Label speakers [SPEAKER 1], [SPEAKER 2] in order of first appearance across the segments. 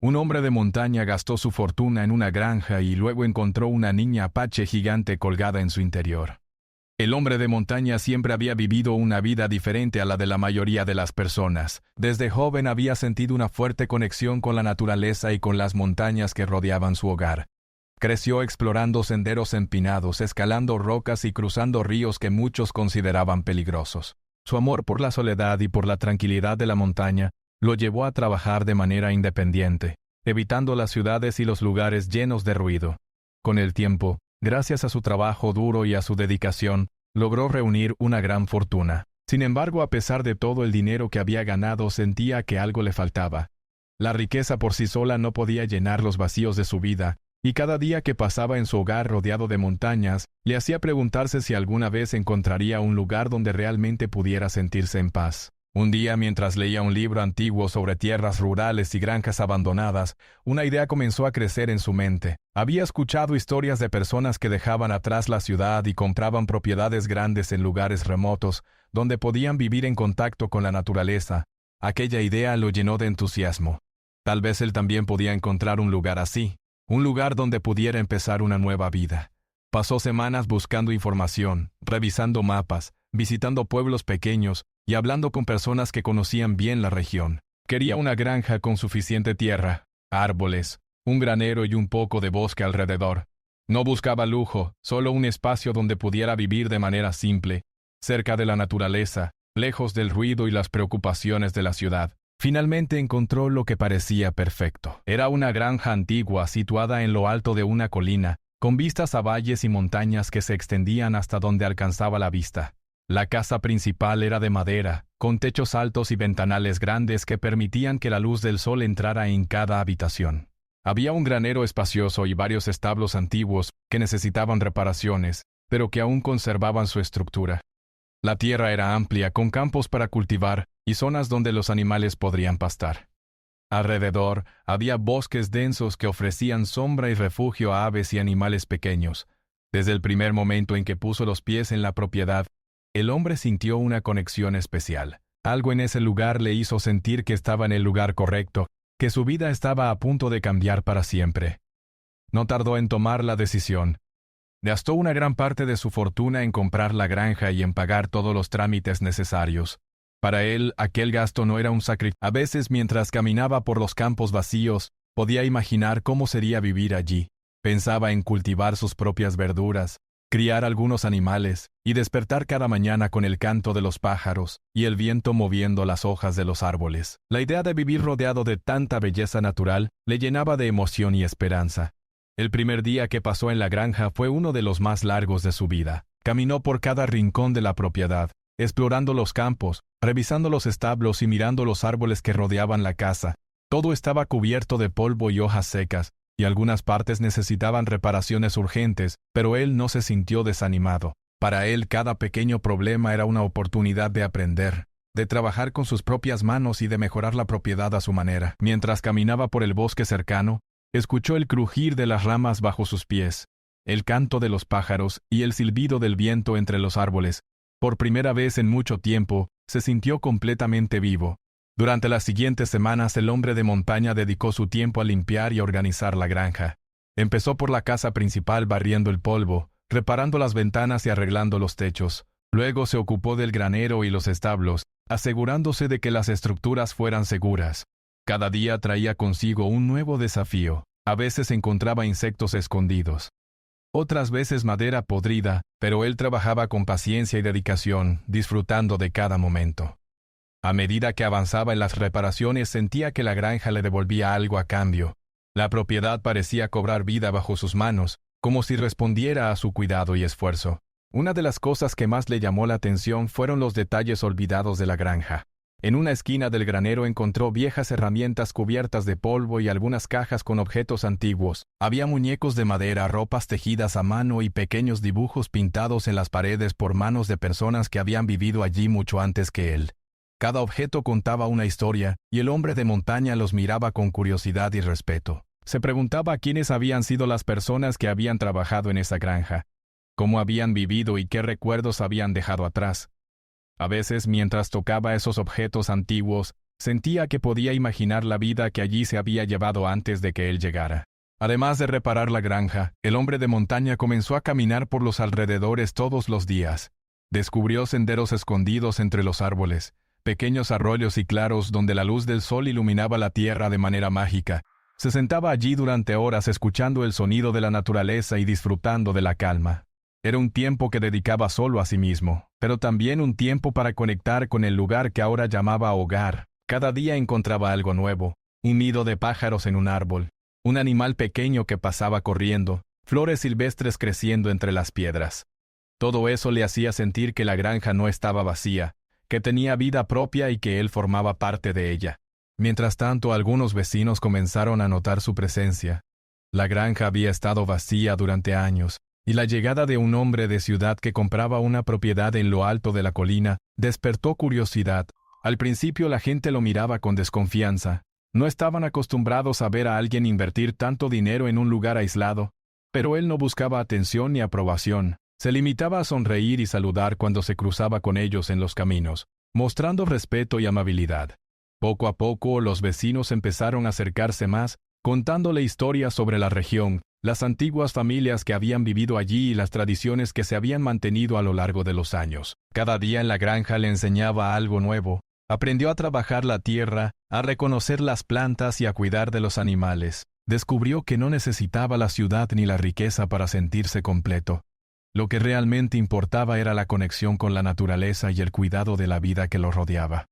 [SPEAKER 1] Un hombre de montaña gastó su fortuna en una granja y luego encontró una niña apache gigante colgada en su interior. El hombre de montaña siempre había vivido una vida diferente a la de la mayoría de las personas. Desde joven había sentido una fuerte conexión con la naturaleza y con las montañas que rodeaban su hogar. Creció explorando senderos empinados, escalando rocas y cruzando ríos que muchos consideraban peligrosos. Su amor por la soledad y por la tranquilidad de la montaña lo llevó a trabajar de manera independiente, evitando las ciudades y los lugares llenos de ruido. Con el tiempo, gracias a su trabajo duro y a su dedicación, logró reunir una gran fortuna. Sin embargo, a pesar de todo el dinero que había ganado, sentía que algo le faltaba. La riqueza por sí sola no podía llenar los vacíos de su vida, y cada día que pasaba en su hogar rodeado de montañas, le hacía preguntarse si alguna vez encontraría un lugar donde realmente pudiera sentirse en paz. Un día, mientras leía un libro antiguo sobre tierras rurales y granjas abandonadas, una idea comenzó a crecer en su mente. Había escuchado historias de personas que dejaban atrás la ciudad y compraban propiedades grandes en lugares remotos, donde podían vivir en contacto con la naturaleza. Aquella idea lo llenó de entusiasmo. Tal vez él también podía encontrar un lugar así, un lugar donde pudiera empezar una nueva vida. Pasó semanas buscando información, revisando mapas, visitando pueblos pequeños y hablando con personas que conocían bien la región. Quería una granja con suficiente tierra, árboles, un granero y un poco de bosque alrededor. No buscaba lujo, solo un espacio donde pudiera vivir de manera simple, cerca de la naturaleza, lejos del ruido y las preocupaciones de la ciudad. Finalmente encontró lo que parecía perfecto. Era una granja antigua situada en lo alto de una colina, con vistas a valles y montañas que se extendían hasta donde alcanzaba la vista. La casa principal era de madera, con techos altos y ventanales grandes que permitían que la luz del sol entrara en cada habitación. Había un granero espacioso y varios establos antiguos que necesitaban reparaciones, pero que aún conservaban su estructura. La tierra era amplia, con campos para cultivar y zonas donde los animales podrían pastar. Alrededor había bosques densos que ofrecían sombra y refugio a aves y animales pequeños. Desde el primer momento en que puso los pies en la propiedad, el hombre sintió una conexión especial. Algo en ese lugar le hizo sentir que estaba en el lugar correcto, que su vida estaba a punto de cambiar para siempre. No tardó en tomar la decisión. Gastó una gran parte de su fortuna en comprar la granja y en pagar todos los trámites necesarios. Para él, aquel gasto no era un sacrificio. A veces, mientras caminaba por los campos vacíos, podía imaginar cómo sería vivir allí. Pensaba en cultivar sus propias verduras, criar algunos animales y despertar cada mañana con el canto de los pájaros y el viento moviendo las hojas de los árboles. La idea de vivir rodeado de tanta belleza natural le llenaba de emoción y esperanza. El primer día que pasó en la granja fue uno de los más largos de su vida. Caminó por cada rincón de la propiedad, explorando los campos, revisando los establos y mirando los árboles que rodeaban la casa. Todo estaba cubierto de polvo y hojas secas, y algunas partes necesitaban reparaciones urgentes, pero él no se sintió desanimado. Para él, cada pequeño problema era una oportunidad de aprender, de trabajar con sus propias manos y de mejorar la propiedad a su manera. Mientras caminaba por el bosque cercano, escuchó el crujir de las ramas bajo sus pies, el canto de los pájaros y el silbido del viento entre los árboles. Por primera vez en mucho tiempo, se sintió completamente vivo. Durante las siguientes semanas, el hombre de montaña dedicó su tiempo a limpiar y organizar la granja. Empezó por la casa principal barriendo el polvo, reparando las ventanas y arreglando los techos. Luego se ocupó del granero y los establos, asegurándose de que las estructuras fueran seguras. Cada día traía consigo un nuevo desafío. A veces encontraba insectos escondidos, otras veces madera podrida, pero él trabajaba con paciencia y dedicación, disfrutando de cada momento. A medida que avanzaba en las reparaciones, sentía que la granja le devolvía algo a cambio. La propiedad parecía cobrar vida bajo sus manos, como si respondiera a su cuidado y esfuerzo. Una de las cosas que más le llamó la atención fueron los detalles olvidados de la granja. En una esquina del granero encontró viejas herramientas cubiertas de polvo y algunas cajas con objetos antiguos. Había muñecos de madera, ropas tejidas a mano y pequeños dibujos pintados en las paredes por manos de personas que habían vivido allí mucho antes que él. Cada objeto contaba una historia, y el hombre de montaña los miraba con curiosidad y respeto. Se preguntaba quiénes habían sido las personas que habían trabajado en esa granja, cómo habían vivido y qué recuerdos habían dejado atrás. A veces, mientras tocaba esos objetos antiguos, Sentía que podía imaginar la vida que allí se había llevado antes de que él llegara. Además de reparar la granja, el hombre de montaña comenzó a caminar por los alrededores todos los días. Descubrió senderos escondidos entre los árboles, pequeños arroyos y claros donde la luz del sol iluminaba la tierra de manera mágica. Se sentaba allí durante horas escuchando el sonido de la naturaleza y disfrutando de la calma. Era un tiempo que dedicaba solo a sí mismo, pero también un tiempo para conectar con el lugar que ahora llamaba hogar. Cada día encontraba algo nuevo, un nido de pájaros en un árbol, un animal pequeño que pasaba corriendo, flores silvestres creciendo entre las piedras. Todo eso le hacía sentir que la granja no estaba vacía, que tenía vida propia y que él formaba parte de ella. Mientras tanto, algunos vecinos comenzaron a notar su presencia. La granja había estado vacía durante años, y la llegada de un hombre de ciudad que compraba una propiedad en lo alto de la colina despertó curiosidad. Al principio la gente lo miraba con desconfianza. No estaban acostumbrados a ver a alguien invertir tanto dinero en un lugar aislado, pero él no buscaba atención ni aprobación. Se limitaba a sonreír y saludar cuando se cruzaba con ellos en los caminos, mostrando respeto y amabilidad. Poco a poco los vecinos empezaron a acercarse más, contándole historias sobre la región, las antiguas familias que habían vivido allí y las tradiciones que se habían mantenido a lo largo de los años. Cada día en la granja le enseñaba algo nuevo. Aprendió a trabajar la tierra, a reconocer las plantas y a cuidar de los animales. Descubrió que no necesitaba la ciudad ni la riqueza para sentirse completo. Lo que realmente importaba era la conexión con la naturaleza y el cuidado de la vida que lo rodeaba.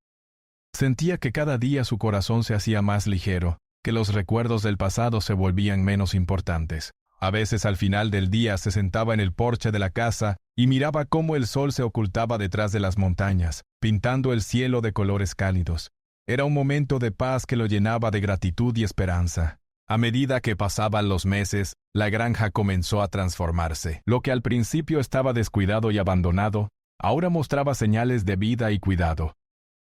[SPEAKER 1] Sentía que cada día su corazón se hacía más ligero, que los recuerdos del pasado se volvían menos importantes. A veces al final del día se sentaba en el porche de la casa y miraba cómo el sol se ocultaba detrás de las montañas, pintando el cielo de colores cálidos. Era un momento de paz que lo llenaba de gratitud y esperanza. A medida que pasaban los meses, la granja comenzó a transformarse. Lo que al principio estaba descuidado y abandonado, ahora mostraba señales de vida y cuidado.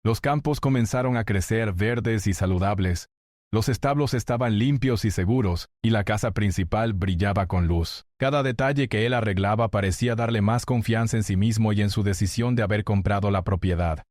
[SPEAKER 1] Los campos comenzaron a crecer verdes y saludables. Los establos estaban limpios y seguros, y la casa principal brillaba con luz. Cada detalle que él arreglaba parecía darle más confianza en sí mismo y en su decisión de haber comprado la propiedad.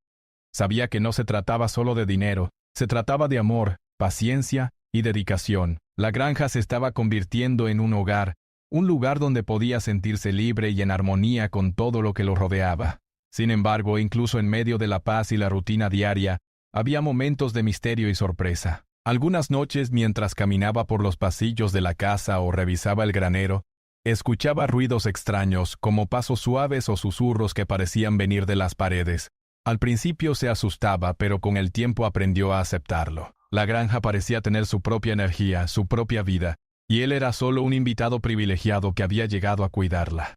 [SPEAKER 1] Sabía que no se trataba solo de dinero, se trataba de amor, paciencia y dedicación. La granja se estaba convirtiendo en un hogar, un lugar donde podía sentirse libre y en armonía con todo lo que lo rodeaba. Sin embargo, incluso en medio de la paz y la rutina diaria, había momentos de misterio y sorpresa. Algunas noches, mientras caminaba por los pasillos de la casa o revisaba el granero, escuchaba ruidos extraños, como pasos suaves o susurros que parecían venir de las paredes. Al principio se asustaba, pero con el tiempo aprendió a aceptarlo. La granja parecía tener su propia energía, su propia vida, y él era solo un invitado privilegiado que había llegado a cuidarla.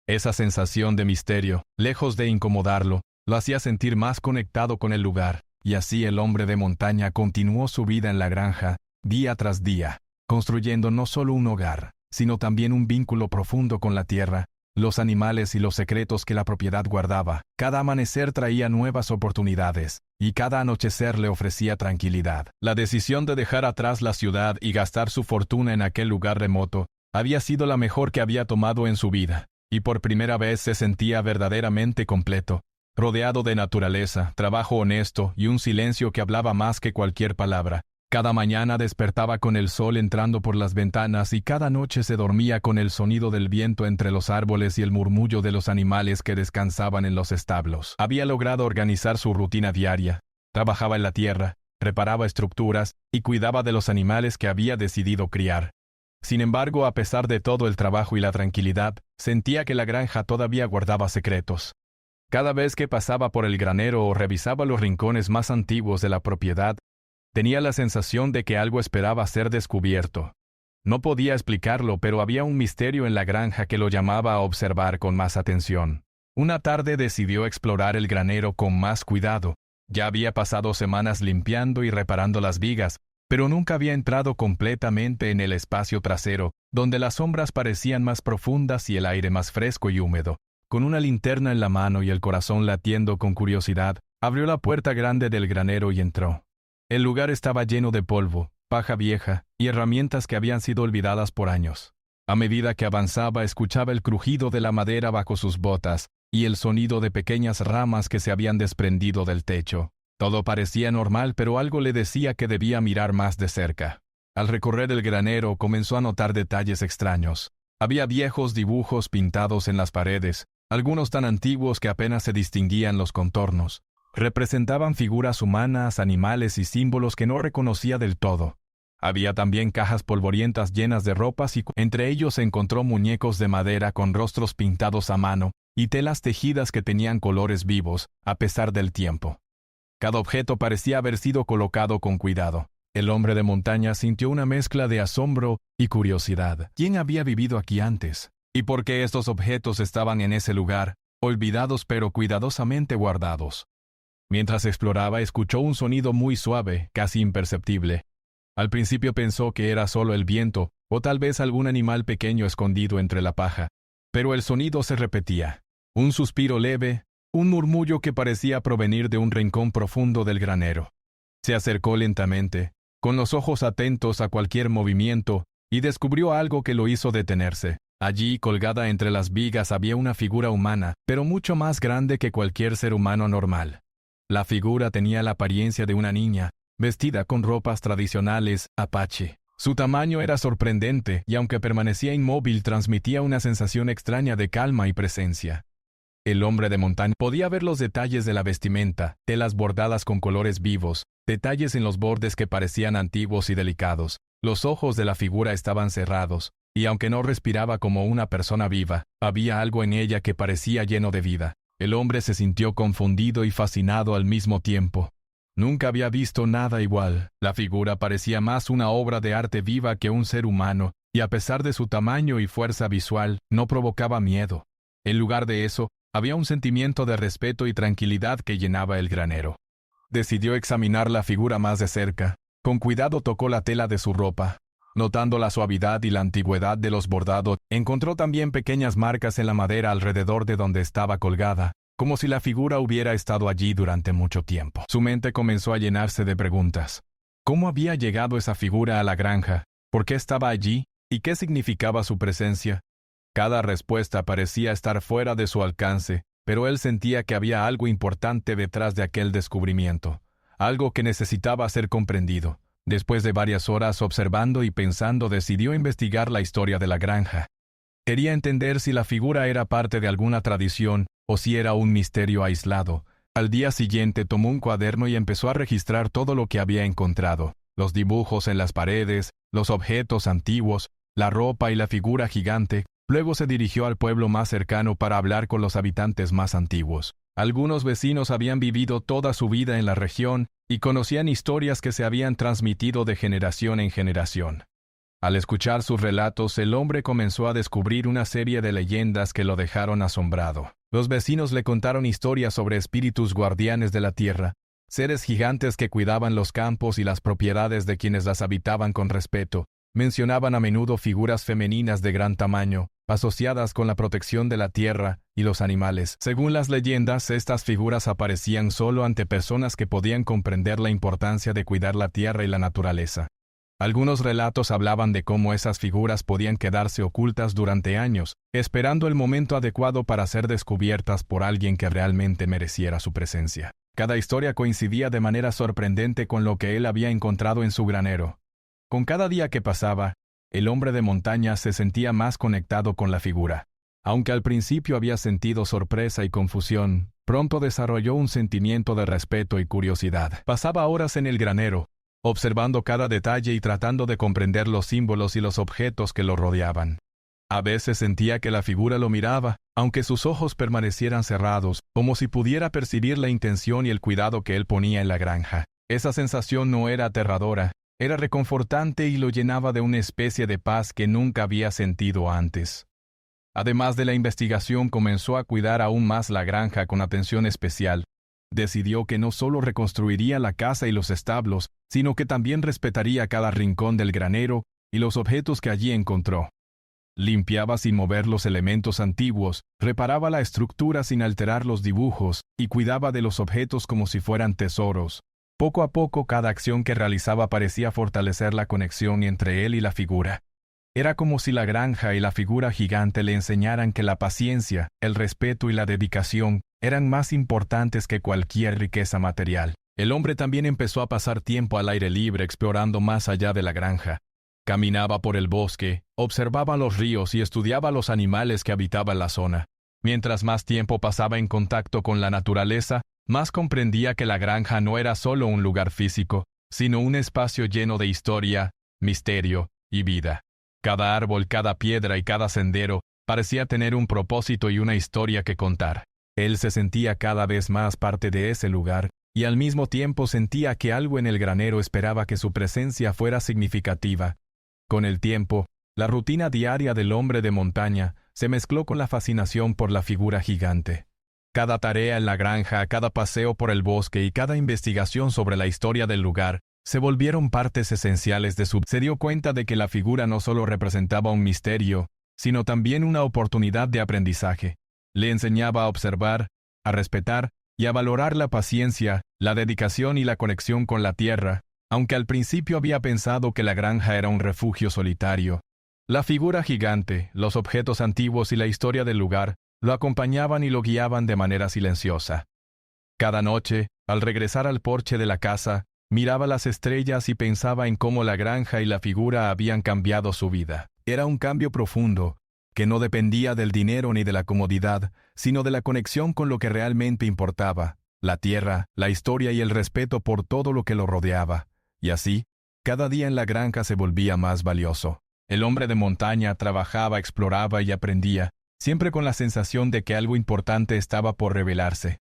[SPEAKER 1] Esa sensación de misterio, lejos de incomodarlo, lo hacía sentir más conectado con el lugar, y así el hombre de montaña continuó su vida en la granja, día tras día, construyendo no solo un hogar, sino también un vínculo profundo con la tierra, los animales y los secretos que la propiedad guardaba. Cada amanecer traía nuevas oportunidades, y cada anochecer le ofrecía tranquilidad. La decisión de dejar atrás la ciudad y gastar su fortuna en aquel lugar remoto había sido la mejor que había tomado en su vida, y por primera vez se sentía verdaderamente completo, rodeado de naturaleza, trabajo honesto y un silencio que hablaba más que cualquier palabra. Cada mañana despertaba con el sol entrando por las ventanas y cada noche se dormía con el sonido del viento entre los árboles y el murmullo de los animales que descansaban en los establos. Había logrado organizar su rutina diaria. Trabajaba en la tierra, reparaba estructuras y cuidaba de los animales que había decidido criar. Sin embargo, a pesar de todo el trabajo y la tranquilidad, sentía que la granja todavía guardaba secretos. Cada vez que pasaba por el granero o revisaba los rincones más antiguos de la propiedad, tenía la sensación de que algo esperaba ser descubierto. No podía explicarlo, pero había un misterio en la granja que lo llamaba a observar con más atención. Una tarde decidió explorar el granero con más cuidado. Ya había pasado semanas limpiando y reparando las vigas, pero nunca había entrado completamente en el espacio trasero, donde las sombras parecían más profundas y el aire más fresco y húmedo. Con una linterna en la mano y el corazón latiendo con curiosidad, abrió la puerta grande del granero y entró. El lugar estaba lleno de polvo, paja vieja y herramientas que habían sido olvidadas por años. A medida que avanzaba, escuchaba el crujido de la madera bajo sus botas y el sonido de pequeñas ramas que se habían desprendido del techo. Todo parecía normal, pero algo le decía que debía mirar más de cerca. Al recorrer el granero comenzó a notar detalles extraños. Había viejos dibujos pintados en las paredes, algunos tan antiguos que apenas se distinguían los contornos. Representaban figuras humanas, animales y símbolos que no reconocía del todo. Había también cajas polvorientas llenas de ropas y entre ellos se encontró muñecos de madera con rostros pintados a mano y telas tejidas que tenían colores vivos, a pesar del tiempo. Cada objeto parecía haber sido colocado con cuidado. El hombre de montaña sintió una mezcla de asombro y curiosidad. ¿Quién había vivido aquí antes? ¿Y por qué estos objetos estaban en ese lugar, olvidados pero cuidadosamente guardados? Mientras exploraba, escuchó un sonido muy suave, casi imperceptible. Al principio pensó que era solo el viento, o tal vez algún animal pequeño escondido entre la paja. Pero el sonido se repetía. Un suspiro leve, un murmullo que parecía provenir de un rincón profundo del granero. Se acercó lentamente, con los ojos atentos a cualquier movimiento, y descubrió algo que lo hizo detenerse. Allí, colgada entre las vigas, había una figura humana, pero mucho más grande que cualquier ser humano normal. La figura tenía la apariencia de una niña, vestida con ropas tradicionales apache. Su tamaño era sorprendente, y aunque permanecía inmóvil, transmitía una sensación extraña de calma y presencia. El hombre de montaña podía ver los detalles de la vestimenta, telas bordadas con colores vivos, detalles en los bordes que parecían antiguos y delicados. Los ojos de la figura estaban cerrados, y aunque no respiraba como una persona viva, había algo en ella que parecía lleno de vida. El hombre se sintió confundido y fascinado al mismo tiempo. Nunca había visto nada igual. La figura parecía más una obra de arte viva que un ser humano, y a pesar de su tamaño y fuerza visual, no provocaba miedo. En lugar de eso, había un sentimiento de respeto y tranquilidad que llenaba el granero. Decidió examinar la figura más de cerca. Con cuidado tocó la tela de su ropa. Notando la suavidad y la antigüedad de los bordados, encontró también pequeñas marcas en la madera alrededor de donde estaba colgada, como si la figura hubiera estado allí durante mucho tiempo. Su mente comenzó a llenarse de preguntas. ¿Cómo había llegado esa figura a la granja? ¿Por qué estaba allí? ¿Y qué significaba su presencia? Cada respuesta parecía estar fuera de su alcance, pero él sentía que había algo importante detrás de aquel descubrimiento, algo que necesitaba ser comprendido. Después de varias horas observando y pensando, decidió investigar la historia de la granja. Quería entender si la figura era parte de alguna tradición o si era un misterio aislado. Al día siguiente tomó un cuaderno y empezó a registrar todo lo que había encontrado: los dibujos en las paredes, los objetos antiguos, la ropa y la figura gigante. Luego se dirigió al pueblo más cercano para hablar con los habitantes más antiguos. Algunos vecinos habían vivido toda su vida en la región y conocían historias que se habían transmitido de generación en generación. Al escuchar sus relatos, el hombre comenzó a descubrir una serie de leyendas que lo dejaron asombrado. Los vecinos le contaron historias sobre espíritus guardianes de la tierra, seres gigantes que cuidaban los campos y las propiedades de quienes las habitaban con respeto. Mencionaban a menudo figuras femeninas de gran tamaño, asociadas con la protección de la tierra y los animales. Según las leyendas, estas figuras aparecían solo ante personas que podían comprender la importancia de cuidar la tierra y la naturaleza. Algunos relatos hablaban de cómo esas figuras podían quedarse ocultas durante años, esperando el momento adecuado para ser descubiertas por alguien que realmente mereciera su presencia. Cada historia coincidía de manera sorprendente con lo que él había encontrado en su granero. Con cada día que pasaba, el hombre de montaña se sentía más conectado con la figura. Aunque al principio había sentido sorpresa y confusión, pronto desarrolló un sentimiento de respeto y curiosidad. Pasaba horas en el granero, observando cada detalle y tratando de comprender los símbolos y los objetos que lo rodeaban. A veces sentía que la figura lo miraba, aunque sus ojos permanecieran cerrados, como si pudiera percibir la intención y el cuidado que él ponía en la granja. Esa sensación no era aterradora, era reconfortante y lo llenaba de una especie de paz que nunca había sentido antes. Además de la investigación, comenzó a cuidar aún más la granja con atención especial. Decidió que no solo reconstruiría la casa y los establos, sino que también respetaría cada rincón del granero y los objetos que allí encontró. Limpiaba sin mover los elementos antiguos, reparaba la estructura sin alterar los dibujos y cuidaba de los objetos como si fueran tesoros. Poco a poco, cada acción que realizaba parecía fortalecer la conexión entre él y la figura. Era como si la granja y la figura gigante le enseñaran que la paciencia, el respeto y la dedicación eran más importantes que cualquier riqueza material. El hombre también empezó a pasar tiempo al aire libre explorando más allá de la granja. Caminaba por el bosque, observaba los ríos y estudiaba los animales que habitaban la zona. Mientras más tiempo pasaba en contacto con la naturaleza, más comprendía que la granja no era solo un lugar físico, sino un espacio lleno de historia, misterio y vida. Cada árbol, cada piedra y cada sendero parecía tener un propósito y una historia que contar. Él se sentía cada vez más parte de ese lugar, y al mismo tiempo sentía que algo en el granero esperaba que su presencia fuera significativa. Con el tiempo, la rutina diaria del hombre de montaña se mezcló con la fascinación por la figura gigante. Cada tarea en la granja, cada paseo por el bosque y cada investigación sobre la historia del lugar se volvieron partes esenciales de su vida. Se dio cuenta de que la figura no solo representaba un misterio, sino también una oportunidad de aprendizaje. Le enseñaba a observar, a respetar y a valorar la paciencia, la dedicación y la conexión con la tierra, aunque al principio había pensado que la granja era un refugio solitario. La figura gigante, los objetos antiguos y la historia del lugar lo acompañaban y lo guiaban de manera silenciosa. Cada noche, al regresar al porche de la casa, miraba las estrellas y pensaba en cómo la granja y la figura habían cambiado su vida. Era un cambio profundo, que no dependía del dinero ni de la comodidad, sino de la conexión con lo que realmente importaba, la tierra, la historia y el respeto por todo lo que lo rodeaba. Y así, cada día en la granja se volvía más valioso. El hombre de montaña trabajaba, exploraba y aprendía, siempre con la sensación de que algo importante estaba por revelarse.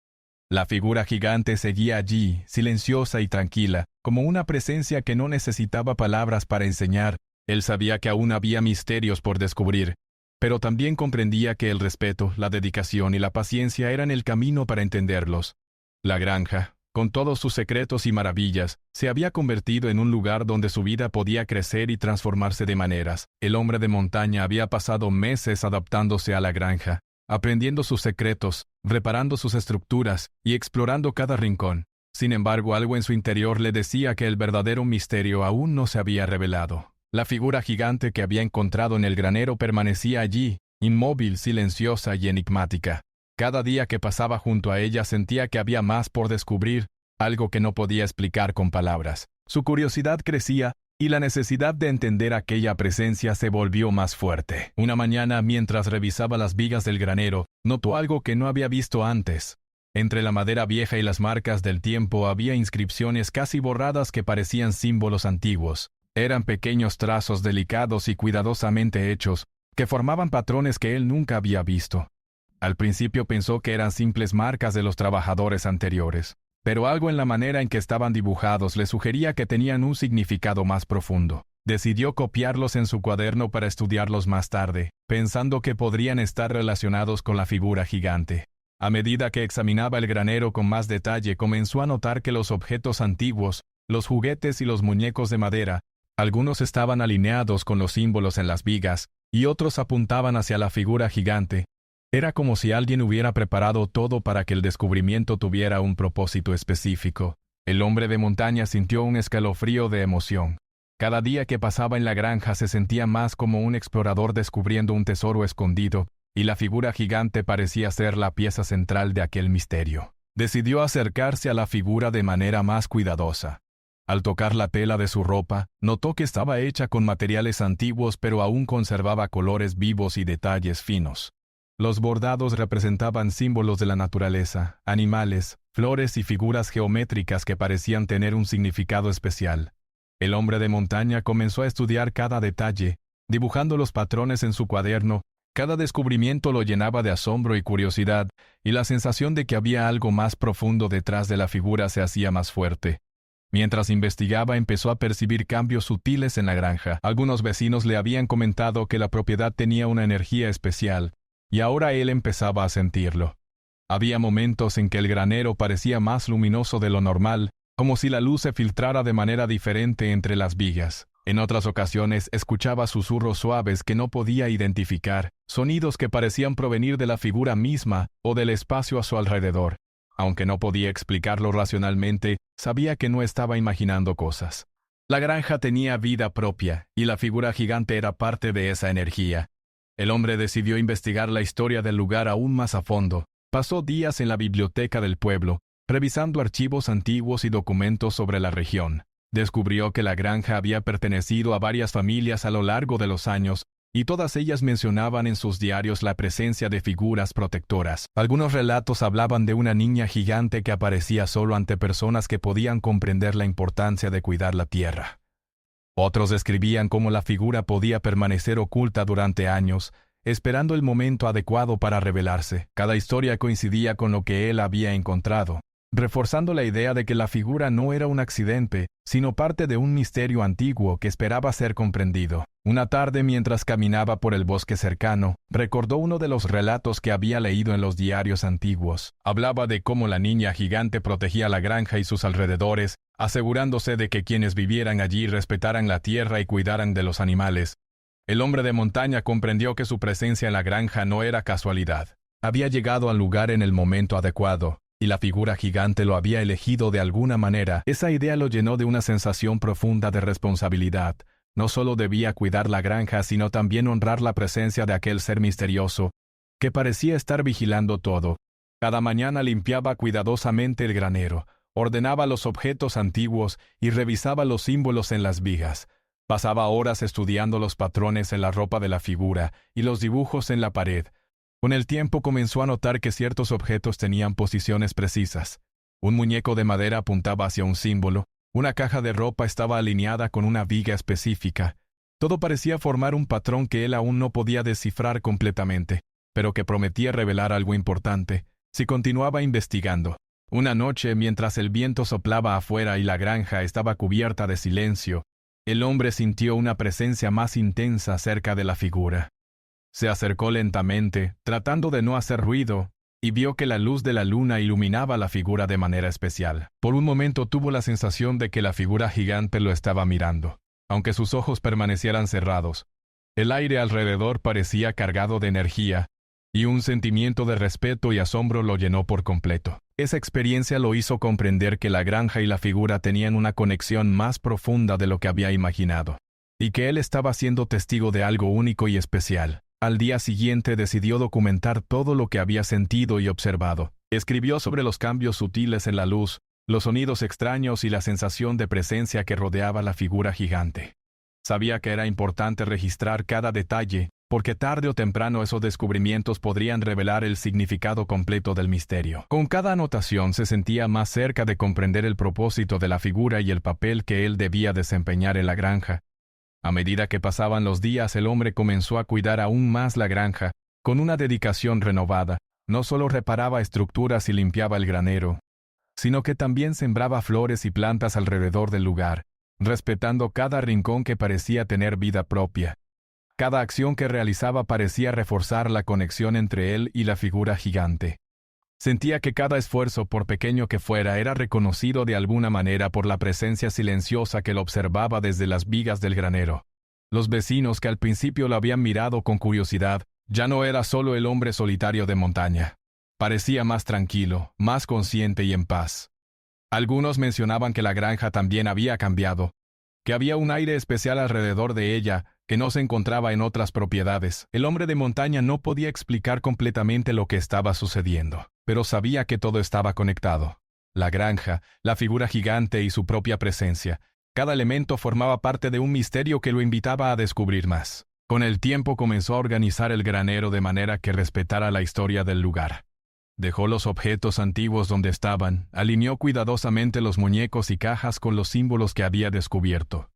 [SPEAKER 1] La figura gigante seguía allí, silenciosa y tranquila, como una presencia que no necesitaba palabras para enseñar. Él sabía que aún había misterios por descubrir, pero también comprendía que el respeto, la dedicación y la paciencia eran el camino para entenderlos. La granja, con todos sus secretos y maravillas, se había convertido en un lugar donde su vida podía crecer y transformarse de maneras. El hombre de montaña había pasado meses adaptándose a la granja, aprendiendo sus secretos, reparando sus estructuras y explorando cada rincón. Sin embargo, algo en su interior le decía que el verdadero misterio aún no se había revelado. La figura gigante que había encontrado en el granero permanecía allí, inmóvil, silenciosa y enigmática. Cada día que pasaba junto a ella sentía que había más por descubrir, algo que no podía explicar con palabras. Su curiosidad crecía, y la necesidad de entender aquella presencia se volvió más fuerte. Una mañana, mientras revisaba las vigas del granero, notó algo que no había visto antes. Entre la madera vieja y las marcas del tiempo había inscripciones casi borradas que parecían símbolos antiguos. Eran pequeños trazos delicados y cuidadosamente hechos, que formaban patrones que él nunca había visto. Al principio pensó que eran simples marcas de los trabajadores anteriores, pero algo en la manera en que estaban dibujados le sugería que tenían un significado más profundo. Decidió copiarlos en su cuaderno para estudiarlos más tarde, pensando que podrían estar relacionados con la figura gigante. A medida que examinaba el granero con más detalle, comenzó a notar que los objetos antiguos, los juguetes y los muñecos de madera, algunos estaban alineados con los símbolos en las vigas, y otros apuntaban hacia la figura gigante. Era como si alguien hubiera preparado todo para que el descubrimiento tuviera un propósito específico. El hombre de montaña sintió un escalofrío de emoción. Cada día que pasaba en la granja se sentía más como un explorador descubriendo un tesoro escondido, y la figura gigante parecía ser la pieza central de aquel misterio. Decidió acercarse a la figura de manera más cuidadosa. Al tocar la tela de su ropa, notó que estaba hecha con materiales antiguos pero aún conservaba colores vivos y detalles finos. Los bordados representaban símbolos de la naturaleza, animales, flores y figuras geométricas que parecían tener un significado especial. El hombre de montaña comenzó a estudiar cada detalle, dibujando los patrones en su cuaderno. Cada descubrimiento lo llenaba de asombro y curiosidad, y la sensación de que había algo más profundo detrás de la figura se hacía más fuerte. Mientras investigaba, empezó a percibir cambios sutiles en la granja. Algunos vecinos le habían comentado que la propiedad tenía una energía especial, y ahora él empezaba a sentirlo. Había momentos en que el granero parecía más luminoso de lo normal, como si la luz se filtrara de manera diferente entre las vigas. En otras ocasiones escuchaba susurros suaves que no podía identificar, sonidos que parecían provenir de la figura misma o del espacio a su alrededor. Aunque no podía explicarlo racionalmente, sabía que no estaba imaginando cosas. La granja tenía vida propia, y la figura gigante era parte de esa energía. El hombre decidió investigar la historia del lugar aún más a fondo. Pasó días en la biblioteca del pueblo, Revisando archivos antiguos y documentos sobre la región, descubrió que la granja había pertenecido a varias familias a lo largo de los años, y todas ellas mencionaban en sus diarios la presencia de figuras protectoras. Algunos relatos hablaban de una niña gigante que aparecía solo ante personas que podían comprender la importancia de cuidar la tierra. Otros describían cómo la figura podía permanecer oculta durante años, esperando el momento adecuado para revelarse. Cada historia coincidía con lo que él había encontrado, reforzando la idea de que la figura no era un accidente, sino parte de un misterio antiguo que esperaba ser comprendido. Una tarde, mientras caminaba por el bosque cercano, recordó uno de los relatos que había leído en los diarios antiguos. Hablaba de cómo la niña gigante protegía la granja y sus alrededores, asegurándose de que quienes vivieran allí respetaran la tierra y cuidaran de los animales. El hombre de montaña comprendió que su presencia en la granja no era casualidad. Había llegado al lugar en el momento adecuado, y la figura gigante lo había elegido de alguna manera. Esa idea lo llenó de una sensación profunda de responsabilidad. No solo debía cuidar la granja, sino también honrar la presencia de aquel ser misterioso, que parecía estar vigilando todo. Cada mañana limpiaba cuidadosamente el granero, ordenaba los objetos antiguos y revisaba los símbolos en las vigas. Pasaba horas estudiando los patrones en la ropa de la figura y los dibujos en la pared. Con el tiempo comenzó a notar que ciertos objetos tenían posiciones precisas. Un muñeco de madera apuntaba hacia un símbolo, una caja de ropa estaba alineada con una viga específica. Todo parecía formar un patrón que él aún no podía descifrar completamente, pero que prometía revelar algo importante, si continuaba investigando. Una noche, mientras el viento soplaba afuera y la granja estaba cubierta de silencio, el hombre sintió una presencia más intensa cerca de la figura. Se acercó lentamente, tratando de no hacer ruido, y vio que la luz de la luna iluminaba la figura de manera especial. Por un momento tuvo la sensación de que la figura gigante lo estaba mirando, aunque sus ojos permanecieran cerrados. El aire alrededor parecía cargado de energía, y un sentimiento de respeto y asombro lo llenó por completo. Esa experiencia lo hizo comprender que la granja y la figura tenían una conexión más profunda de lo que había imaginado, y que él estaba siendo testigo de algo único y especial. Al día siguiente decidió documentar todo lo que había sentido y observado. Escribió sobre los cambios sutiles en la luz, los sonidos extraños y la sensación de presencia que rodeaba la figura gigante. Sabía que era importante registrar cada detalle, porque tarde o temprano esos descubrimientos podrían revelar el significado completo del misterio. Con cada anotación se sentía más cerca de comprender el propósito de la figura y el papel que él debía desempeñar en la granja. A medida que pasaban los días, el hombre comenzó a cuidar aún más la granja, con una dedicación renovada. No solo reparaba estructuras y limpiaba el granero, sino que también sembraba flores y plantas alrededor del lugar, respetando cada rincón que parecía tener vida propia. Cada acción que realizaba parecía reforzar la conexión entre él y la figura gigante. Sentía que cada esfuerzo, por pequeño que fuera, era reconocido de alguna manera por la presencia silenciosa que lo observaba desde las vigas del granero. Los vecinos, que al principio lo habían mirado con curiosidad, ya no era solo el hombre solitario de montaña. Parecía más tranquilo, más consciente y en paz. Algunos mencionaban que la granja también había cambiado, que había un aire especial alrededor de ella que no se encontraba en otras propiedades. El hombre de montaña no podía explicar completamente lo que estaba sucediendo, pero sabía que todo estaba conectado. La granja, la figura gigante y su propia presencia. Cada elemento formaba parte de un misterio que lo invitaba a descubrir más. Con el tiempo comenzó a organizar el granero de manera que respetara la historia del lugar. Dejó los objetos antiguos donde estaban, alineó cuidadosamente los muñecos y cajas con los símbolos que había descubierto.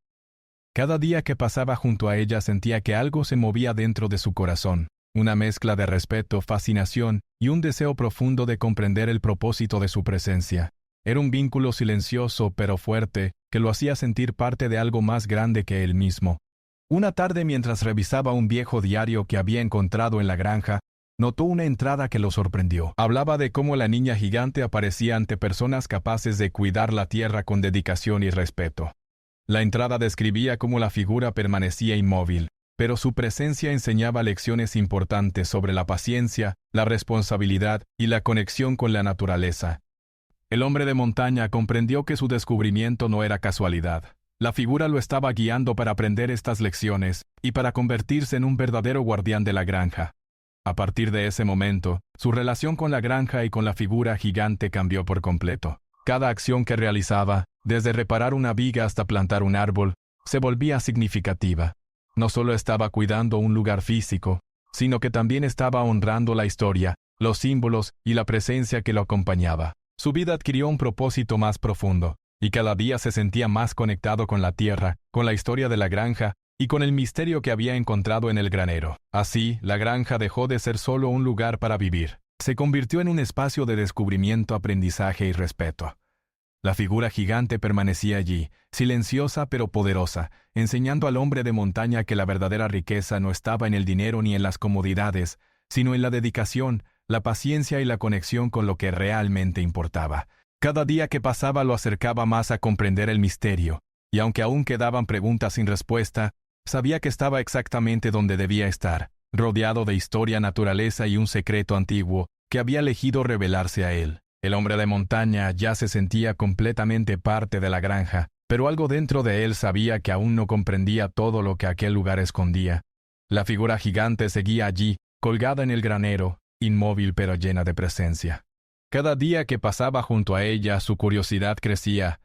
[SPEAKER 1] Cada día que pasaba junto a ella sentía que algo se movía dentro de su corazón, una mezcla de respeto, fascinación y un deseo profundo de comprender el propósito de su presencia. Era un vínculo silencioso pero fuerte que lo hacía sentir parte de algo más grande que él mismo. Una tarde, mientras revisaba un viejo diario que había encontrado en la granja, notó una entrada que lo sorprendió. Hablaba de cómo la niña gigante aparecía ante personas capaces de cuidar la tierra con dedicación y respeto. La entrada describía cómo la figura permanecía inmóvil, pero su presencia enseñaba lecciones importantes sobre la paciencia, la responsabilidad y la conexión con la naturaleza. El hombre de montaña comprendió que su descubrimiento no era casualidad. La figura lo estaba guiando para aprender estas lecciones y para convertirse en un verdadero guardián de la granja. A partir de ese momento, su relación con la granja y con la figura gigante cambió por completo. Cada acción que realizaba, desde reparar una viga hasta plantar un árbol, se volvía significativa. No solo estaba cuidando un lugar físico, sino que también estaba honrando la historia, los símbolos y la presencia que lo acompañaba. Su vida adquirió un propósito más profundo, y cada día se sentía más conectado con la tierra, con la historia de la granja y con el misterio que había encontrado en el granero. Así, la granja dejó de ser solo un lugar para vivir. Se convirtió en un espacio de descubrimiento, aprendizaje y respeto. La figura gigante permanecía allí, silenciosa pero poderosa, enseñando al hombre de montaña que la verdadera riqueza no estaba en el dinero ni en las comodidades, sino en la dedicación, la paciencia y la conexión con lo que realmente importaba. Cada día que pasaba lo acercaba más a comprender el misterio, y aunque aún quedaban preguntas sin respuesta, sabía que estaba exactamente donde debía estar, rodeado de historia, naturaleza y un secreto antiguo que había elegido revelarse a él. El hombre de montaña ya se sentía completamente parte de la granja, pero algo dentro de él sabía que aún no comprendía todo lo que aquel lugar escondía. La figura gigante seguía allí, colgada en el granero, inmóvil pero llena de presencia. Cada día que pasaba junto a ella, su curiosidad crecía.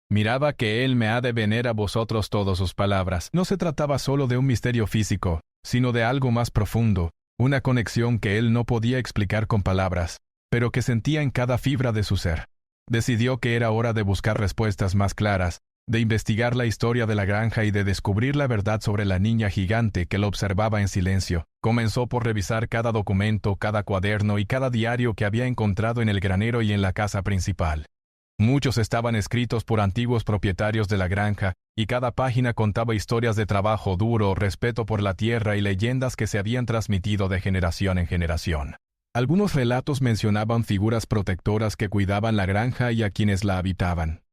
[SPEAKER 1] Miraba que él me ha de vener a vosotros todas sus palabras. No se trataba solo de un misterio físico, sino de algo más profundo, una conexión que él no podía explicar con palabras, pero que sentía en cada fibra de su ser. Decidió que era hora de buscar respuestas más claras, de investigar la historia de la granja y de descubrir la verdad sobre la niña gigante que lo observaba en silencio. Comenzó por revisar cada documento, cada cuaderno y cada diario que había encontrado en el granero y en la casa principal. Muchos estaban escritos por antiguos propietarios de la granja, y cada página contaba historias de trabajo duro, respeto por la tierra y leyendas que se habían transmitido de generación en generación. Algunos relatos mencionaban figuras protectoras que cuidaban la granja y a quienes la habitaban.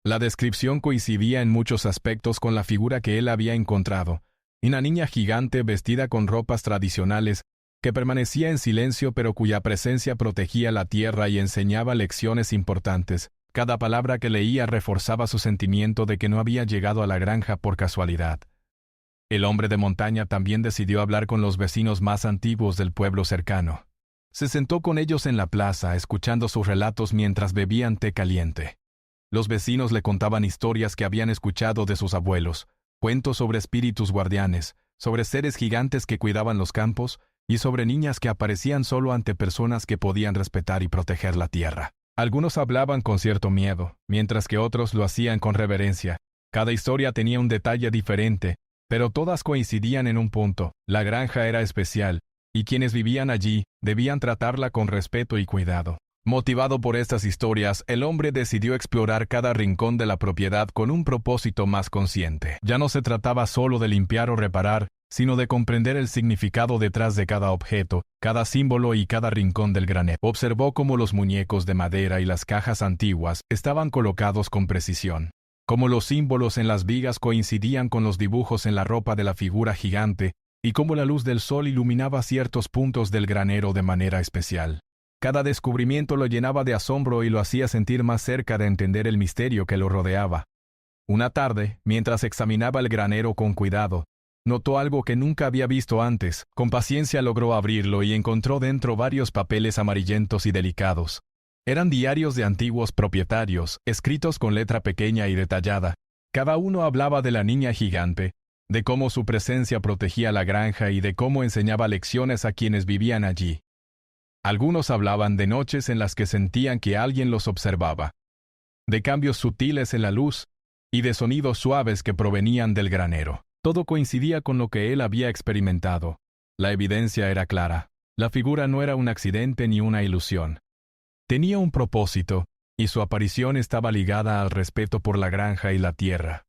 [SPEAKER 1] La descripción coincidía en muchos aspectos con la figura que él había encontrado, una niña gigante vestida con ropas tradicionales, que permanecía en silencio pero cuya presencia protegía la tierra y enseñaba lecciones importantes. Cada palabra que leía reforzaba su sentimiento de que no había llegado a la granja por casualidad. El hombre de montaña también decidió hablar con los vecinos más antiguos del pueblo cercano. Se sentó con ellos en la plaza, escuchando sus relatos mientras bebían té caliente. Los vecinos le contaban historias que habían escuchado de sus abuelos, cuentos sobre espíritus guardianes, sobre seres gigantes que cuidaban los campos y sobre niñas que aparecían solo ante personas que podían respetar y proteger la tierra. Algunos hablaban con cierto miedo, mientras que otros lo hacían con reverencia. Cada historia tenía un detalle diferente, pero todas coincidían en un punto: la granja era especial, y quienes vivían allí debían tratarla con respeto y cuidado. Motivado por estas historias, el hombre decidió explorar cada rincón de la propiedad con un propósito más consciente. Ya no se trataba solo de limpiar o reparar, sino de comprender el significado detrás de cada objeto, cada símbolo y cada rincón del granero. Observó cómo los muñecos de madera y las cajas antiguas estaban colocados con precisión, cómo los símbolos en las vigas coincidían con los dibujos en la ropa de la figura gigante, y cómo la luz del sol iluminaba ciertos puntos del granero de manera especial. Cada descubrimiento lo llenaba de asombro y lo hacía sentir más cerca de entender el misterio que lo rodeaba. Una tarde, mientras examinaba el granero con cuidado, notó algo que nunca había visto antes. Con paciencia logró abrirlo y encontró dentro varios papeles amarillentos y delicados. Eran diarios de antiguos propietarios, escritos con letra pequeña y detallada. Cada uno hablaba de la niña gigante, de cómo su presencia protegía la granja y de cómo enseñaba lecciones a quienes vivían allí. Algunos hablaban de noches en las que sentían que alguien los observaba, de cambios sutiles en la luz y de sonidos suaves que provenían del granero. Todo coincidía con lo que él había experimentado. La evidencia era clara. La figura no era un accidente ni una ilusión. Tenía un propósito, y su aparición estaba ligada al respeto por la granja y la tierra.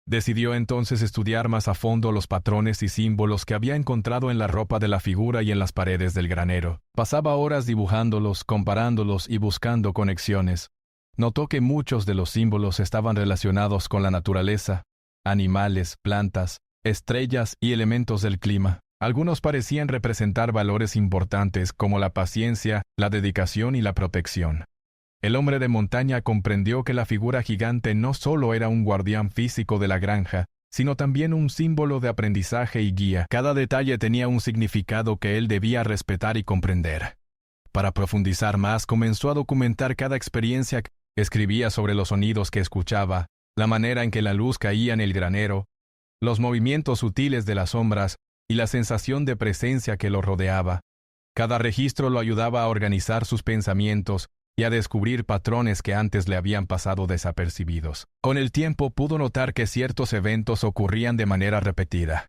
[SPEAKER 1] Decidió entonces estudiar más a fondo los patrones y símbolos que había encontrado en la ropa de la figura y en las paredes del granero. Pasaba horas dibujándolos, comparándolos y buscando conexiones. Notó que muchos de los símbolos estaban relacionados con la naturaleza, animales, plantas, estrellas y elementos del clima. Algunos parecían representar valores importantes como la paciencia, la dedicación y la protección. El hombre de montaña comprendió que la figura gigante no solo era un guardián físico de la granja, sino también un símbolo de aprendizaje y guía. Cada detalle tenía un significado que él debía respetar y comprender. Para profundizar más, comenzó a documentar cada experiencia. Escribía sobre los sonidos que escuchaba, la manera en que la luz caía en el granero, los movimientos sutiles de las sombras y la sensación de presencia que lo rodeaba. Cada registro lo ayudaba a organizar sus pensamientos y a descubrir patrones que antes le habían pasado desapercibidos. Con el tiempo pudo notar que ciertos eventos ocurrían de manera repetida.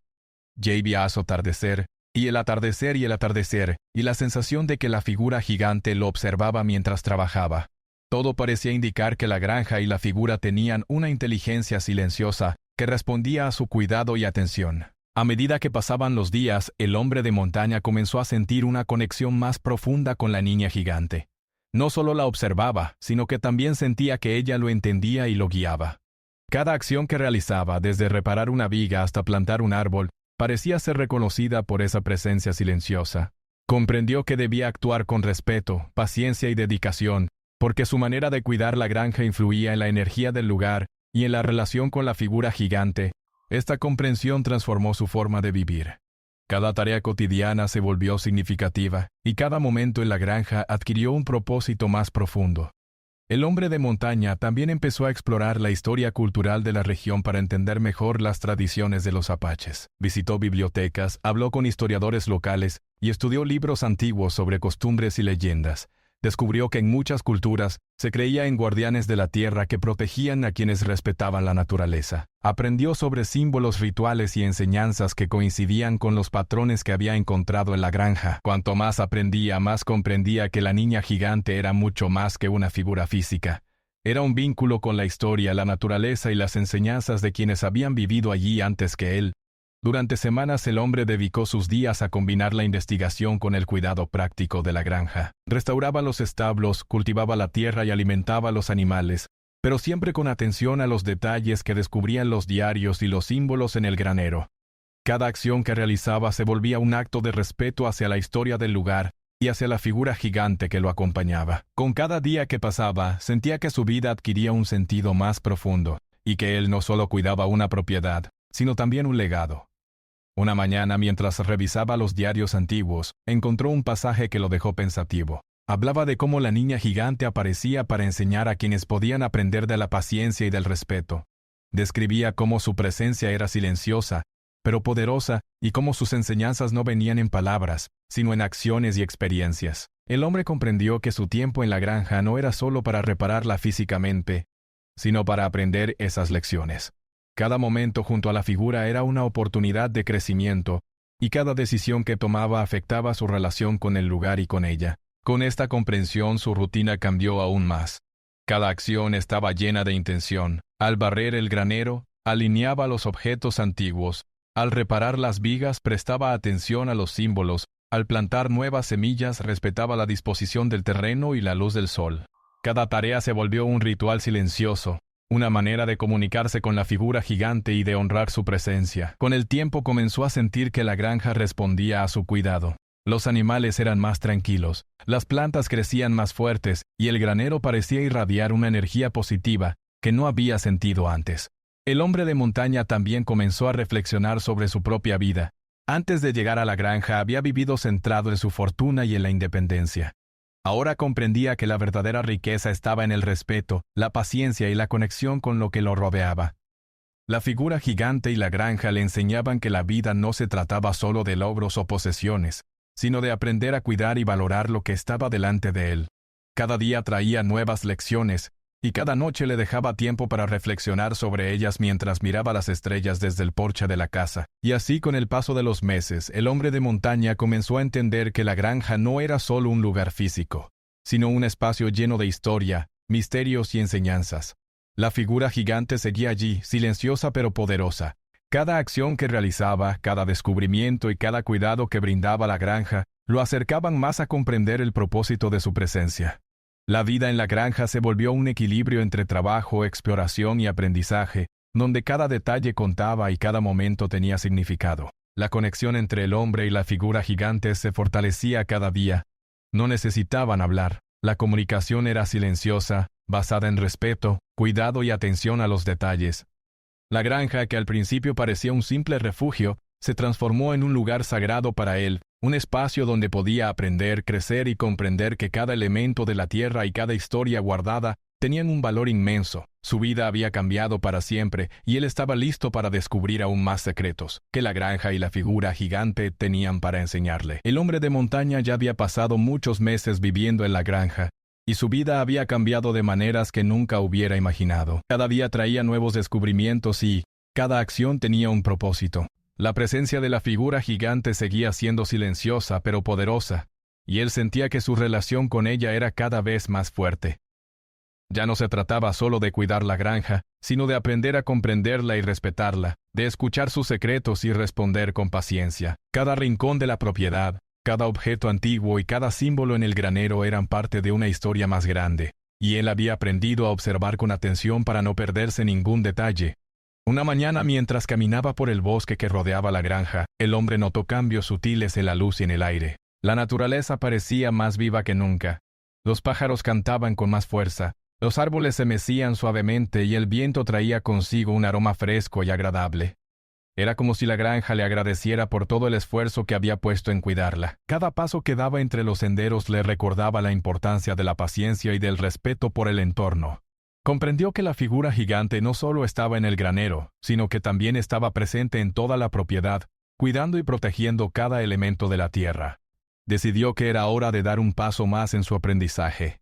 [SPEAKER 1] Veía su atardecer, y el atardecer y el atardecer, y la sensación de que la figura gigante lo observaba mientras trabajaba. Todo parecía indicar que la granja y la figura tenían una inteligencia silenciosa que respondía a su cuidado y atención. A medida que pasaban los días, el hombre de montaña comenzó a sentir una conexión más profunda con la niña gigante. No solo la observaba, sino que también sentía que ella lo entendía y lo guiaba. Cada acción que realizaba, desde reparar una viga hasta plantar un árbol, parecía ser reconocida por esa presencia silenciosa. Comprendió que debía actuar con respeto, paciencia y dedicación, porque su manera de cuidar la granja influía en la energía del lugar y en la relación con la figura gigante. Esta comprensión transformó su forma de vivir. Cada tarea cotidiana se volvió significativa, y cada momento en la granja adquirió un propósito más profundo. El hombre de montaña también empezó a explorar la historia cultural de la región para entender mejor las tradiciones de los apaches. Visitó bibliotecas, habló con historiadores locales y estudió libros antiguos sobre costumbres y leyendas. Descubrió que en muchas culturas se creía en guardianes de la tierra que protegían a quienes respetaban la naturaleza. Aprendió sobre símbolos rituales y enseñanzas que coincidían con los patrones que había encontrado en la granja. Cuanto más aprendía, más comprendía que la niña gigante era mucho más que una figura física. Era un vínculo con la historia, la naturaleza y las enseñanzas de quienes habían vivido allí antes que él. Durante semanas el hombre dedicó sus días a combinar la investigación con el cuidado práctico de la granja. Restauraba los establos, cultivaba la tierra y alimentaba a los animales, pero siempre con atención a los detalles que descubrían los diarios y los símbolos en el granero. Cada acción que realizaba se volvía un acto de respeto hacia la historia del lugar y hacia la figura gigante que lo acompañaba. Con cada día que pasaba, sentía que su vida adquiría un sentido más profundo, y que él no solo cuidaba una propiedad, sino también un legado. Una mañana, mientras revisaba los diarios antiguos, encontró un pasaje que lo dejó pensativo. Hablaba de cómo la niña gigante aparecía para enseñar a quienes podían aprender de la paciencia y del respeto. Describía cómo su presencia era silenciosa, pero poderosa, y cómo sus enseñanzas no venían en palabras, sino en acciones y experiencias. El hombre comprendió que su tiempo en la granja no era solo para repararla físicamente, sino para aprender esas lecciones. Cada momento junto a la figura era una oportunidad de crecimiento, y cada decisión que tomaba afectaba su relación con el lugar y con ella. Con esta comprensión su rutina cambió aún más. Cada acción estaba llena de intención. Al barrer el granero, alineaba los objetos antiguos. Al reparar las vigas, prestaba atención a los símbolos. Al plantar nuevas semillas, respetaba la disposición del terreno y la luz del sol. Cada tarea se volvió un ritual silencioso, una manera de comunicarse con la figura gigante y de honrar su presencia. Con el tiempo comenzó a sentir que la granja respondía a su cuidado. Los animales eran más tranquilos, las plantas crecían más fuertes y el granero parecía irradiar una energía positiva que no había sentido antes. El hombre de montaña también comenzó a reflexionar sobre su propia vida. Antes de llegar a la granja había vivido centrado en su fortuna y en la independencia. Ahora comprendía que la verdadera riqueza estaba en el respeto, la paciencia y la conexión con lo que lo rodeaba. La figura gigante y la granja le enseñaban que la vida no se trataba solo de logros o posesiones, sino de aprender a cuidar y valorar lo que estaba delante de él. Cada día traía nuevas lecciones, y cada noche le dejaba tiempo para reflexionar sobre ellas mientras miraba las estrellas desde el porche de la casa. Y así, con el paso de los meses, el hombre de montaña comenzó a entender que la granja no era solo un lugar físico, sino un espacio lleno de historia, misterios y enseñanzas. La figura gigante seguía allí, silenciosa pero poderosa. Cada acción que realizaba, cada descubrimiento y cada cuidado que brindaba la granja, lo acercaban más a comprender el propósito de su presencia. La vida en la granja se volvió un equilibrio entre trabajo, exploración y aprendizaje, donde cada detalle contaba y cada momento tenía significado. La conexión entre el hombre y la figura gigante se fortalecía cada día. No necesitaban hablar. La comunicación era silenciosa, basada en respeto, cuidado y atención a los detalles. La granja, que al principio parecía un simple refugio, se transformó en un lugar sagrado para él, un espacio donde podía aprender, crecer y comprender que cada elemento de la tierra y cada historia guardada tenían un valor inmenso. Su vida había cambiado para siempre y él estaba listo para descubrir aún más secretos que la granja y la figura gigante tenían para enseñarle. El hombre de montaña ya había pasado muchos meses viviendo en la granja y su vida había cambiado de maneras que nunca hubiera imaginado. Cada día traía nuevos descubrimientos y cada acción tenía un propósito. La presencia de la figura gigante seguía siendo silenciosa pero poderosa, y él sentía que su relación con ella era cada vez más fuerte. Ya no se trataba solo de cuidar la granja, sino de aprender a comprenderla y respetarla, de escuchar sus secretos y responder con paciencia. Cada rincón de la propiedad, cada objeto antiguo y cada símbolo en el granero eran parte de una historia más grande, y él había aprendido a observar con atención para no perderse ningún detalle. Una mañana, mientras caminaba por el bosque que rodeaba la granja, el hombre notó cambios sutiles en la luz y en el aire. La naturaleza parecía más viva que nunca. Los pájaros cantaban con más fuerza, los árboles se mecían suavemente y el viento traía consigo un aroma fresco y agradable. Era como si la granja le agradeciera por todo el esfuerzo que había puesto en cuidarla. Cada paso que daba entre los senderos le recordaba la importancia de la paciencia y del respeto por el entorno. Comprendió que la figura gigante no solo estaba en el granero, sino que también estaba presente en toda la propiedad, cuidando y protegiendo cada elemento de la tierra. Decidió que era hora de dar un paso más en su aprendizaje.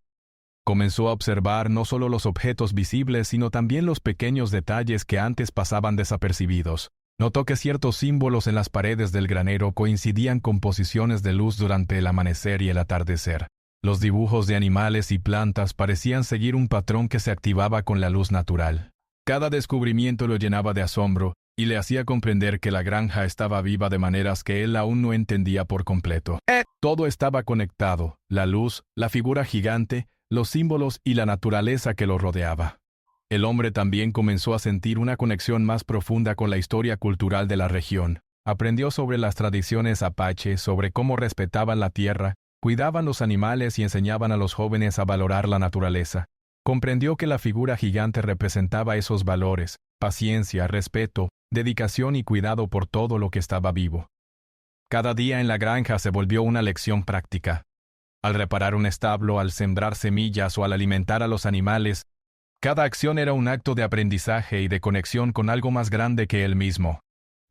[SPEAKER 1] Comenzó a observar no solo los objetos visibles, sino también los pequeños detalles que antes pasaban desapercibidos. Notó que ciertos símbolos en las paredes del granero coincidían con posiciones de luz durante el amanecer y el atardecer. Los dibujos de animales y plantas parecían seguir un patrón que se activaba con la luz natural. Cada descubrimiento lo llenaba de asombro y le hacía comprender que la granja estaba viva de maneras que él aún no entendía por completo. Todo estaba conectado: la luz, la figura gigante, los símbolos y la naturaleza que lo rodeaba. El hombre también comenzó a sentir una conexión más profunda con la historia cultural de la región. Aprendió sobre las tradiciones apache, sobre cómo respetaban la tierra, cuidaban los animales y enseñaban a los jóvenes a valorar la naturaleza. Comprendió que la figura gigante representaba esos valores: paciencia, respeto, dedicación y cuidado por todo lo que estaba vivo. Cada día en la granja se volvió una lección práctica. Al reparar un establo, al sembrar semillas o al alimentar a los animales, cada acción era un acto de aprendizaje y de conexión con algo más grande que él mismo.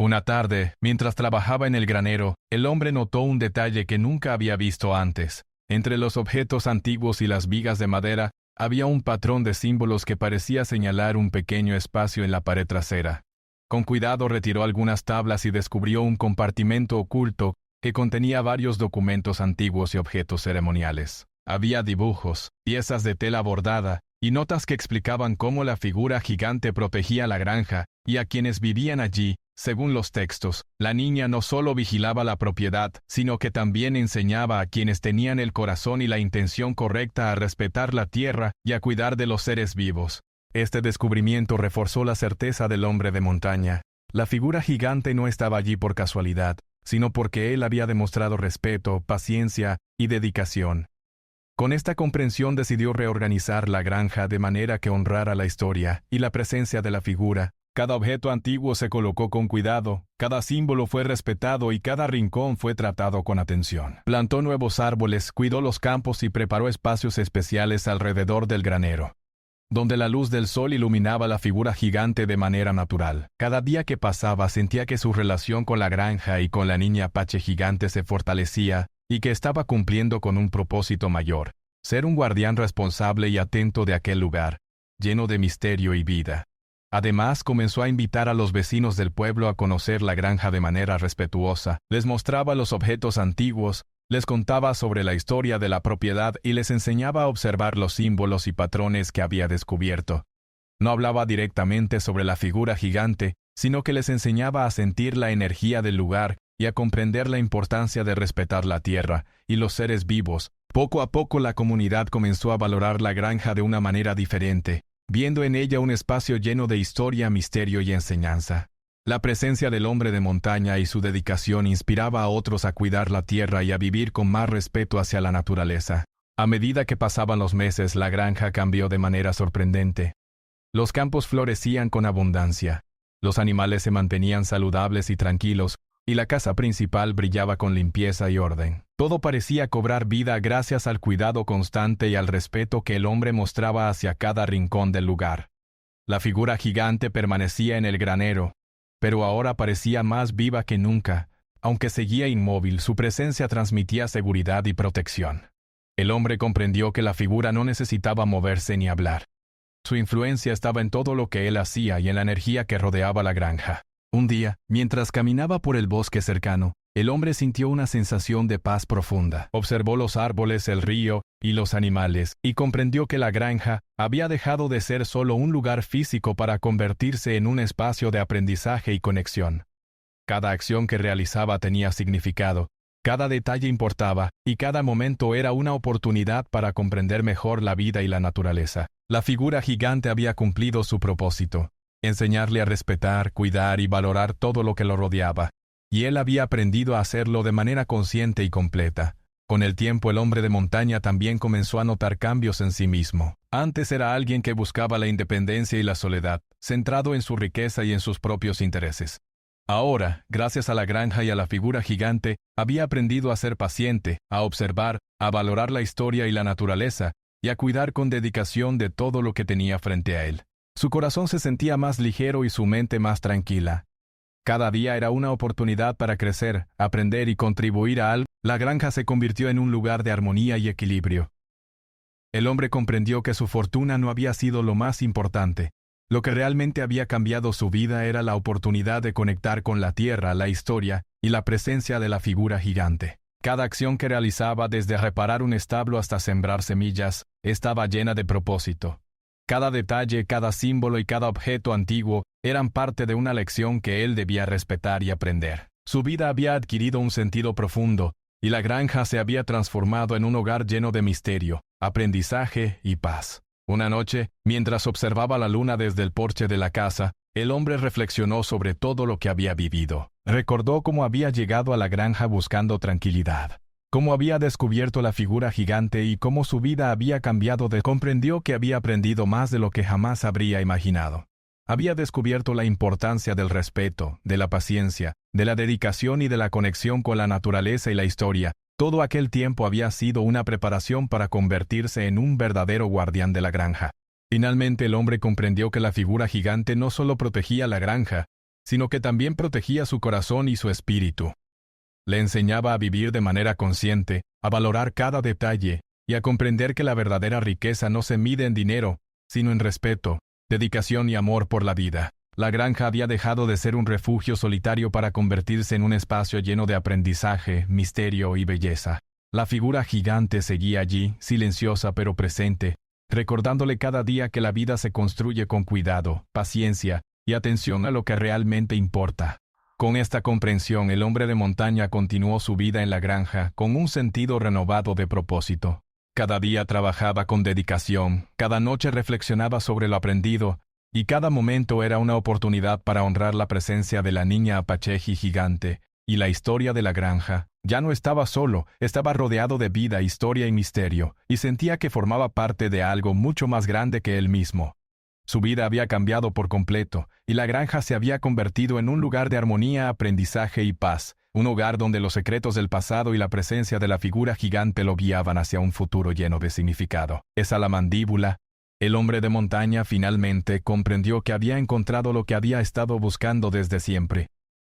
[SPEAKER 1] Una tarde, mientras trabajaba en el granero, el hombre notó un detalle que nunca había visto antes. Entre los objetos antiguos y las vigas de madera, había un patrón de símbolos que parecía señalar un pequeño espacio en la pared trasera. Con cuidado retiró algunas tablas y descubrió un compartimento oculto que contenía varios documentos antiguos y objetos ceremoniales. Había dibujos, piezas de tela bordada y notas que explicaban cómo la figura gigante protegía la granja y a quienes vivían allí. Según los textos, la niña no solo vigilaba la propiedad, sino que también enseñaba a quienes tenían el corazón y la intención correcta a respetar la tierra y a cuidar de los seres vivos. Este descubrimiento reforzó la certeza del hombre de montaña. La figura gigante no estaba allí por casualidad, sino porque él había demostrado respeto, paciencia y dedicación. Con esta comprensión decidió reorganizar la granja de manera que honrara la historia y la presencia de la figura. Cada objeto antiguo se colocó con cuidado, cada símbolo fue respetado y cada rincón fue tratado con atención. Plantó nuevos árboles, cuidó los campos y preparó espacios especiales alrededor del granero, donde la luz del sol iluminaba la figura gigante de manera natural. Cada día que pasaba sentía que su relación con la granja y con la niña apache gigante se fortalecía y que estaba cumpliendo con un propósito mayor: ser un guardián responsable y atento de aquel lugar, lleno de misterio y vida. Además, comenzó a invitar a los vecinos del pueblo a conocer la granja de manera respetuosa. Les mostraba los objetos antiguos, les contaba sobre la historia de la propiedad y les enseñaba a observar los símbolos y patrones que había descubierto. No hablaba directamente sobre la figura gigante, sino que les enseñaba a sentir la energía del lugar y a comprender la importancia de respetar la tierra y los seres vivos. Poco a poco la comunidad comenzó a valorar la granja de una manera diferente, viendo en ella un espacio lleno de historia, misterio y enseñanza. La presencia del hombre de montaña y su dedicación inspiraba a otros a cuidar la tierra y a vivir con más respeto hacia la naturaleza. A medida que pasaban los meses, la granja cambió de manera sorprendente. Los campos florecían con abundancia. Los animales se mantenían saludables y tranquilos, y la casa principal brillaba con limpieza y orden. Todo parecía cobrar vida gracias al cuidado constante y al respeto que el hombre mostraba hacia cada rincón del lugar. La figura gigante permanecía en el granero, pero ahora parecía más viva que nunca. Aunque seguía inmóvil, su presencia transmitía seguridad y protección. El hombre comprendió que la figura no necesitaba moverse ni hablar. Su influencia estaba en todo lo que él hacía y en la energía que rodeaba la granja. Un día, mientras caminaba por el bosque cercano, el hombre sintió una sensación de paz profunda. Observó los árboles, el río y los animales, y comprendió que la granja había dejado de ser solo un lugar físico para convertirse en un espacio de aprendizaje y conexión. Cada acción que realizaba tenía significado, cada detalle importaba, y cada momento era una oportunidad para comprender mejor la vida y la naturaleza. La figura gigante había cumplido su propósito: enseñarle a respetar, cuidar y valorar todo lo que lo rodeaba, y él había aprendido a hacerlo de manera consciente y completa. Con el tiempo, el hombre de montaña también comenzó a notar cambios en sí mismo. Antes era alguien que buscaba la independencia y la soledad, centrado en su riqueza y en sus propios intereses. Ahora, gracias a la granja y a la figura gigante, había aprendido a ser paciente, a observar, a valorar la historia y la naturaleza, y a cuidar con dedicación de todo lo que tenía frente a él. Su corazón se sentía más ligero y su mente más tranquila. Cada día era una oportunidad para crecer, aprender y contribuir a algo. La granja se convirtió en un lugar de armonía y equilibrio. El hombre comprendió que su fortuna no había sido lo más importante. Lo que realmente había cambiado su vida era la oportunidad de conectar con la tierra, la historia y la presencia de la figura gigante. Cada acción que realizaba, desde reparar un establo hasta sembrar semillas, estaba llena de propósito. Cada detalle, cada símbolo y cada objeto antiguo eran parte de una lección que él debía respetar y aprender. Su vida había adquirido un sentido profundo, y la granja se había transformado en un hogar lleno de misterio, aprendizaje y paz. Una noche, mientras observaba la luna desde el porche de la casa, el hombre reflexionó sobre todo lo que había vivido. Recordó cómo había llegado a la granja buscando tranquilidad, cómo había descubierto la figura gigante y cómo su vida había cambiado. Comprendió que había aprendido más de lo que jamás habría imaginado. Había descubierto la importancia del respeto, de la paciencia, de la dedicación y de la conexión con la naturaleza y la historia. Todo aquel tiempo había sido una preparación para convertirse en un verdadero guardián de la granja. Finalmente el hombre comprendió que la figura gigante no solo protegía la granja, sino que también protegía su corazón y su espíritu. Le enseñaba a vivir de manera consciente, a valorar cada detalle y a comprender que la verdadera riqueza no se mide en dinero, sino en respeto, dedicación y amor por la vida. La granja había dejado de ser un refugio solitario para convertirse en un espacio lleno de aprendizaje, misterio y belleza. La figura gigante seguía allí, silenciosa pero presente, recordándole cada día que la vida se construye con cuidado, paciencia y atención a lo que realmente importa. Con esta comprensión, el hombre de montaña continuó su vida en la granja con un sentido renovado de propósito. Cada día trabajaba con dedicación, cada noche reflexionaba sobre lo aprendido, y cada momento era una oportunidad para honrar la presencia de la niña apacheji gigante. Y la historia de la granja ya no estaba solo, estaba rodeado de vida, historia y misterio, y sentía que formaba parte de algo mucho más grande que él mismo. Su vida había cambiado por completo, y la granja se había convertido en un lugar de armonía, aprendizaje y paz, un hogar donde los secretos del pasado y la presencia de la figura gigante lo guiaban hacia un futuro lleno de significado. Esa la mandíbula. El hombre de montaña finalmente comprendió que había encontrado lo que había estado buscando desde siempre.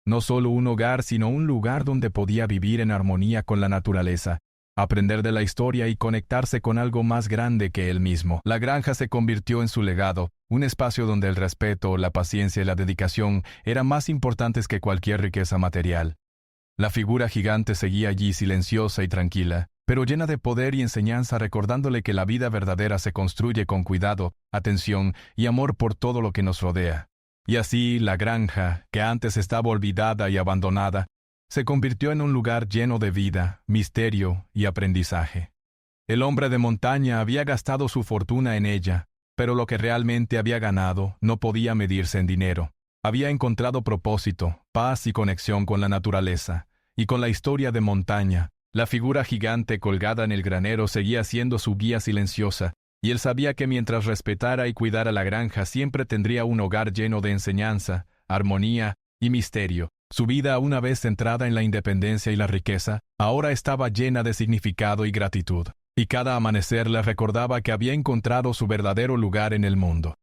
[SPEAKER 1] No solo un hogar, sino un lugar donde podía vivir en armonía con la naturaleza, aprender de la historia y conectarse con algo más grande que él mismo. La granja se convirtió en su legado, un espacio donde el respeto, la paciencia y la dedicación eran más importantes que cualquier riqueza material. La figura gigante seguía allí silenciosa y tranquila, pero llena de poder y enseñanza, recordándole que la vida verdadera se construye con cuidado, atención y amor por todo lo que nos rodea. Y así, la granja, que antes estaba olvidada y abandonada, se convirtió en un lugar lleno de vida, misterio y aprendizaje. El hombre de montaña había gastado su fortuna en ella, pero lo que realmente había ganado no podía medirse en dinero. Había encontrado propósito, paz y conexión con la naturaleza, y con la historia de montaña. La figura gigante colgada en el granero seguía siendo su guía silenciosa, y él sabía que mientras respetara y cuidara la granja siempre tendría un hogar lleno de enseñanza, armonía y misterio. Su vida, una vez centrada en la independencia y la riqueza, ahora estaba llena de significado y gratitud, y cada amanecer le recordaba que había encontrado su verdadero lugar en el mundo.